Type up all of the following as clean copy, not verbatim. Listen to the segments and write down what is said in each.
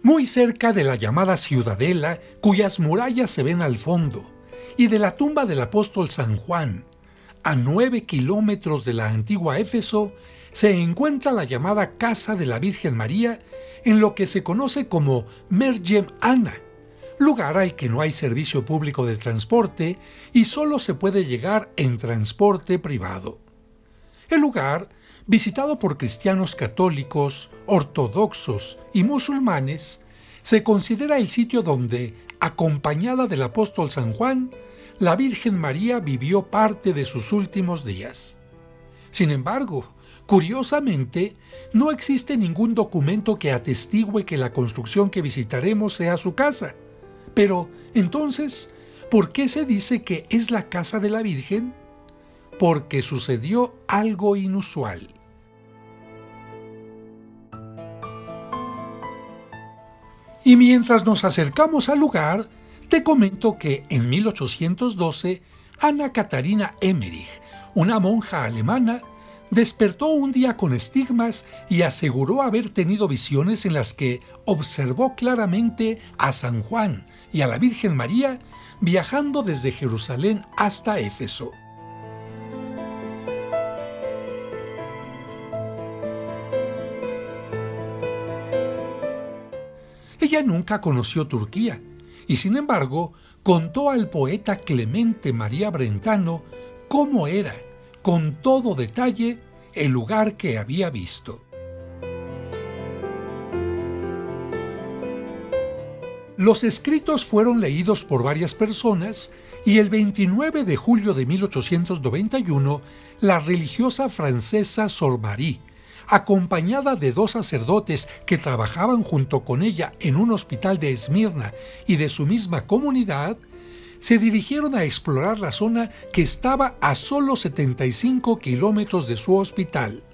muy cerca de la llamada Ciudadela, cuyas murallas se ven al fondo, y de la tumba del apóstol San Juan. A 9 kilómetros de la antigua Éfeso se encuentra la llamada Casa de la Virgen María, en lo que se conoce como Mergem Anna, lugar al que no hay servicio público de transporte y solo se puede llegar en transporte privado. El lugar, visitado por cristianos católicos, ortodoxos y musulmanes, se considera el sitio donde, acompañada del apóstol San Juan, la Virgen María vivió parte de sus últimos días. Sin embargo, curiosamente, no existe ningún documento que atestigue que la construcción que visitaremos sea su casa. Pero, entonces, ¿por qué se dice que es la casa de la Virgen? Porque sucedió algo inusual. Y mientras nos acercamos al lugar, te comento que en 1812, Anna Katharina Emmerich, una monja alemana, despertó un día con estigmas y aseguró haber tenido visiones en las que observó claramente a San Juan y a la Virgen María viajando desde Jerusalén hasta Éfeso. Ella nunca conoció Turquía y, sin embargo, contó al poeta Clemente María Brentano cómo era, con todo detalle, el lugar que había visto. Los escritos fueron leídos por varias personas y el 29 de julio de 1891, la religiosa francesa Sor Marie, acompañada de 2 sacerdotes que trabajaban junto con ella en un hospital de Esmirna y de su misma comunidad, se dirigieron a explorar la zona que estaba a solo 75 kilómetros de su hospital.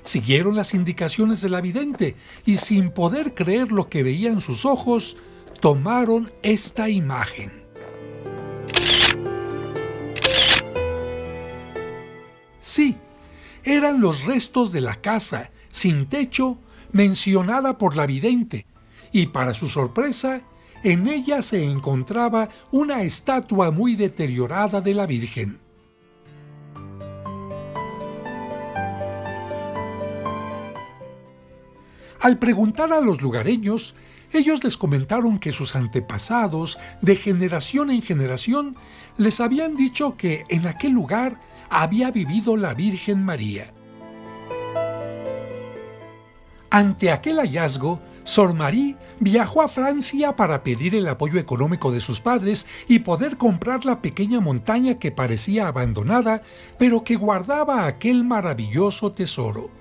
Siguieron las indicaciones de la vidente y, sin poder creer lo que veían sus ojos, tomaron esta imagen. Sí, eran los restos de la casa, sin techo, mencionada por la vidente, y para su sorpresa, en ella se encontraba una estatua muy deteriorada de la Virgen. Al preguntar a los lugareños, ellos les comentaron que sus antepasados, de generación en generación, les habían dicho que en aquel lugar había vivido la Virgen María. Ante aquel hallazgo, Sor Marie viajó a Francia para pedir el apoyo económico de sus padres y poder comprar la pequeña montaña que parecía abandonada, pero que guardaba aquel maravilloso tesoro,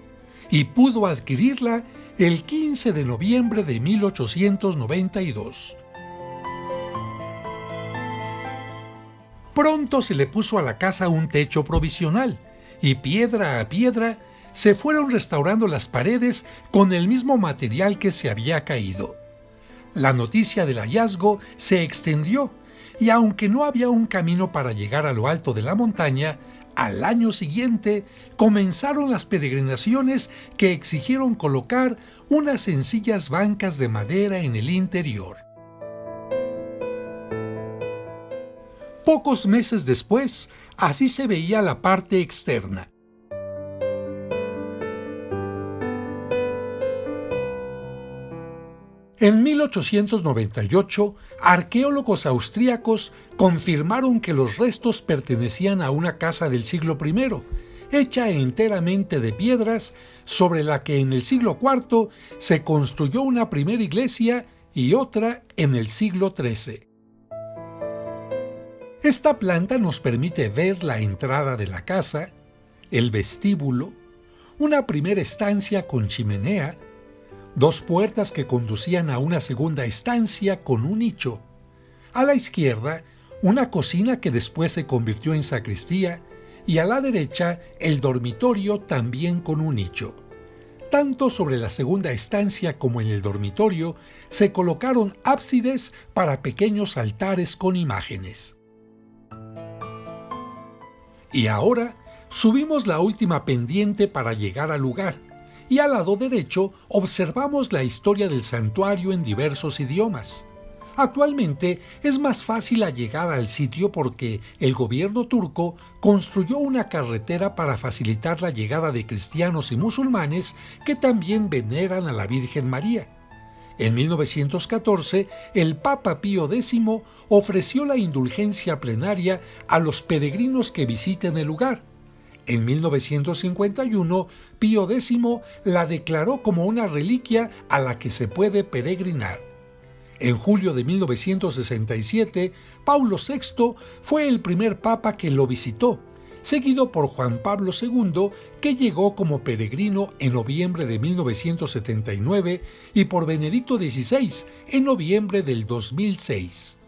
y pudo adquirirla el 15 de noviembre de 1892. Pronto se le puso a la casa un techo provisional, y piedra a piedra se fueron restaurando las paredes con el mismo material que se había caído. La noticia del hallazgo se extendió, y aunque no había un camino para llegar a lo alto de la montaña, al año siguiente comenzaron las peregrinaciones que exigieron colocar unas sencillas bancas de madera en el interior. Pocos meses después, así se veía la parte externa. En 1898, arqueólogos austríacos confirmaron que los restos pertenecían a una casa del siglo I, hecha enteramente de piedras, sobre la que en el siglo IV se construyó una primera iglesia y otra en el siglo XIII. Esta planta nos permite ver la entrada de la casa, el vestíbulo, una primera estancia con chimenea, 2 puertas que conducían a una segunda estancia con un nicho. A la izquierda, una cocina que después se convirtió en sacristía, y a la derecha, el dormitorio también con un nicho. Tanto sobre la segunda estancia como en el dormitorio se colocaron ábsides para pequeños altares con imágenes. Y ahora subimos la última pendiente para llegar al lugar, y al lado derecho observamos la historia del santuario en diversos idiomas. Actualmente es más fácil la llegada al sitio porque el gobierno turco construyó una carretera para facilitar la llegada de cristianos y musulmanes que también veneran a la Virgen María. En 1914, el Papa Pío X ofreció la indulgencia plenaria a los peregrinos que visiten el lugar. En 1951, Pío X la declaró como una reliquia a la que se puede peregrinar. En julio de 1967, Paulo VI fue el primer papa que lo visitó, seguido por Juan Pablo II, que llegó como peregrino en noviembre de 1979, y por Benedicto XVI en noviembre del 2006.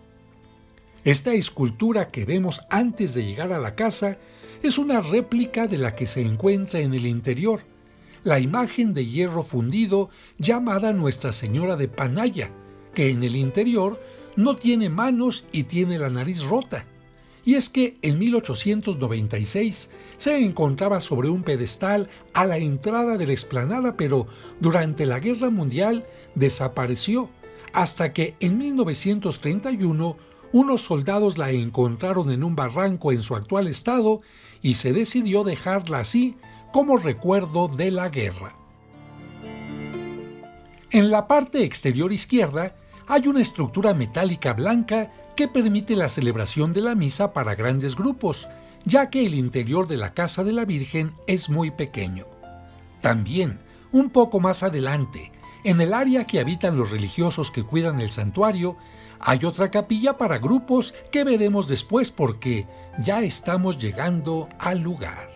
Esta escultura que vemos antes de llegar a la casa es una réplica de la que se encuentra en el interior, la imagen de hierro fundido llamada Nuestra Señora de Panaya, que en el interior no tiene manos y tiene la nariz rota. Y es que en 1896 se encontraba sobre un pedestal a la entrada de la explanada, pero durante la Guerra Mundial desapareció, hasta que en 1931 unos soldados la encontraron en un barranco en su actual estado y se decidió dejarla así como recuerdo de la guerra. En la parte exterior izquierda hay una estructura metálica blanca que permite la celebración de la misa para grandes grupos, ya que el interior de la casa de la Virgen es muy pequeño. También, un poco más adelante, en el área que habitan los religiosos que cuidan el santuario, hay otra capilla para grupos que veremos después porque ya estamos llegando al lugar.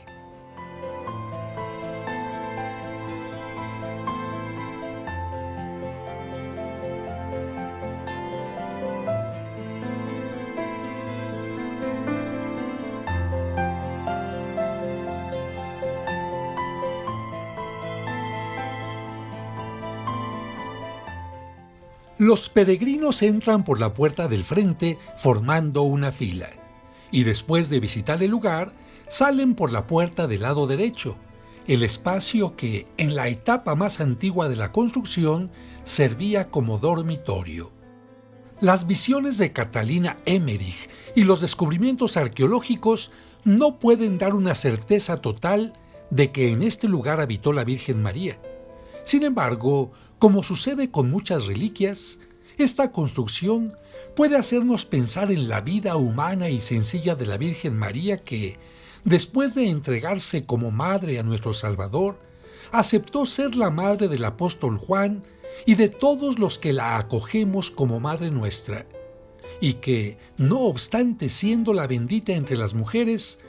Los peregrinos entran por la puerta del frente formando una fila, y después de visitar el lugar, salen por la puerta del lado derecho, el espacio que, en la etapa más antigua de la construcción, servía como dormitorio. Las visiones de Catalina Emmerich y los descubrimientos arqueológicos no pueden dar una certeza total de que en este lugar habitó la Virgen María. Sin embargo, como sucede con muchas reliquias, esta construcción puede hacernos pensar en la vida humana y sencilla de la Virgen María que, después de entregarse como madre a nuestro Salvador, aceptó ser la madre del apóstol Juan y de todos los que la acogemos como madre nuestra, y que, no obstante siendo la bendita entre las mujeres,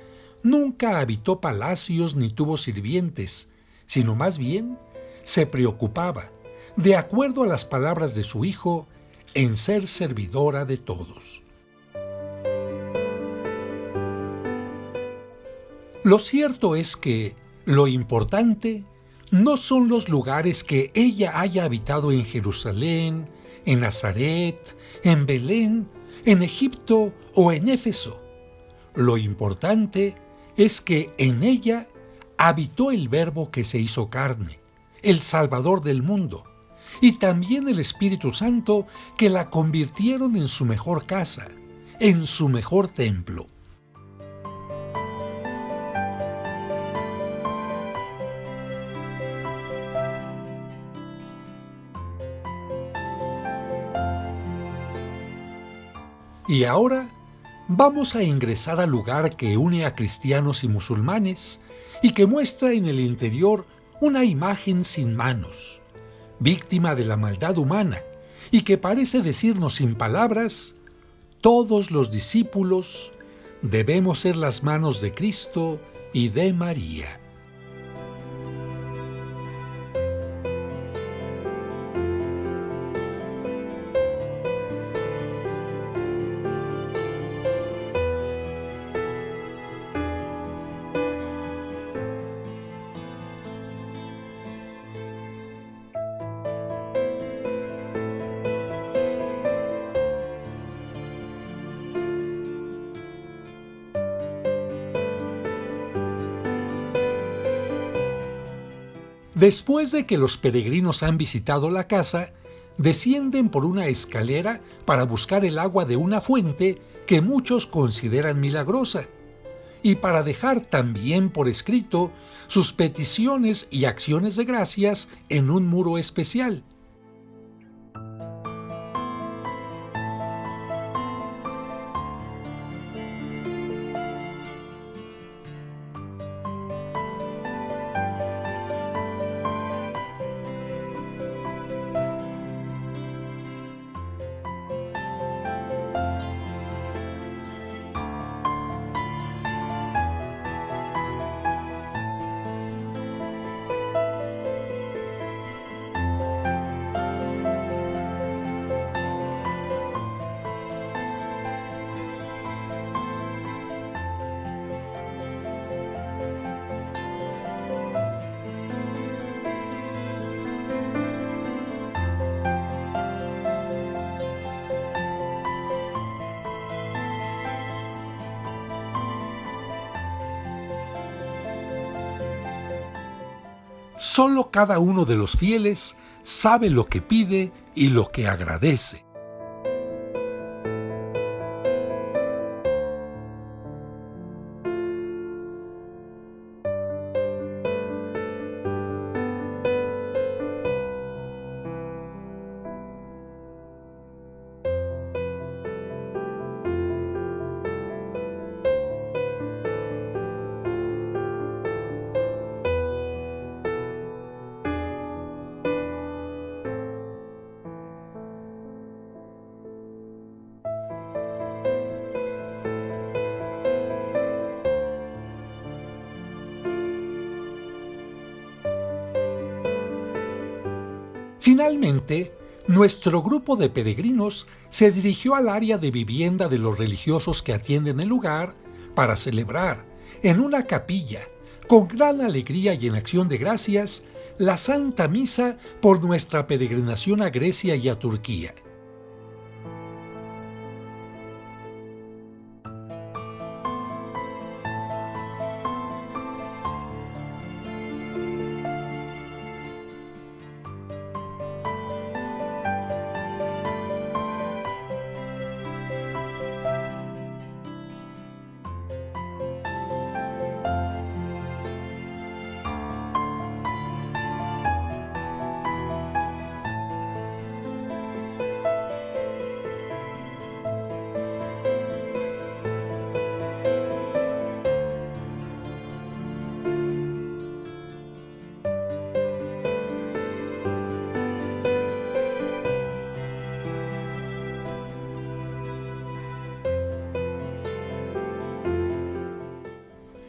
nunca habitó palacios ni tuvo sirvientes, sino más bien se preocupaba, de acuerdo a las palabras de su Hijo, en ser servidora de todos. Lo cierto es que lo importante no son los lugares que ella haya habitado en Jerusalén, en Nazaret, en Belén, en Egipto o en Éfeso. Lo importante es que en ella habitó el Verbo que se hizo carne, el Salvador del mundo, y también el Espíritu Santo que la convirtieron en su mejor casa, en su mejor templo. Y ahora vamos a ingresar al lugar que une a cristianos y musulmanes y que muestra en el interior una imagen sin manos, víctima de la maldad humana, y que parece decirnos sin palabras: todos los discípulos debemos ser las manos de Cristo y de María. Después de que los peregrinos han visitado la casa, descienden por una escalera para buscar el agua de una fuente que muchos consideran milagrosa, y para dejar también por escrito sus peticiones y acciones de gracias en un muro especial. Solo cada uno de los fieles sabe lo que pide y lo que agradece. Finalmente, nuestro grupo de peregrinos se dirigió al área de vivienda de los religiosos que atienden el lugar para celebrar, en una capilla, con gran alegría y en acción de gracias, la Santa Misa por nuestra peregrinación a Grecia y a Turquía.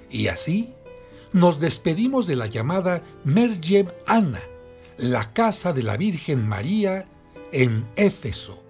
Y así nos despedimos de la llamada Mergem Anna, la casa de la Virgen María en Éfeso.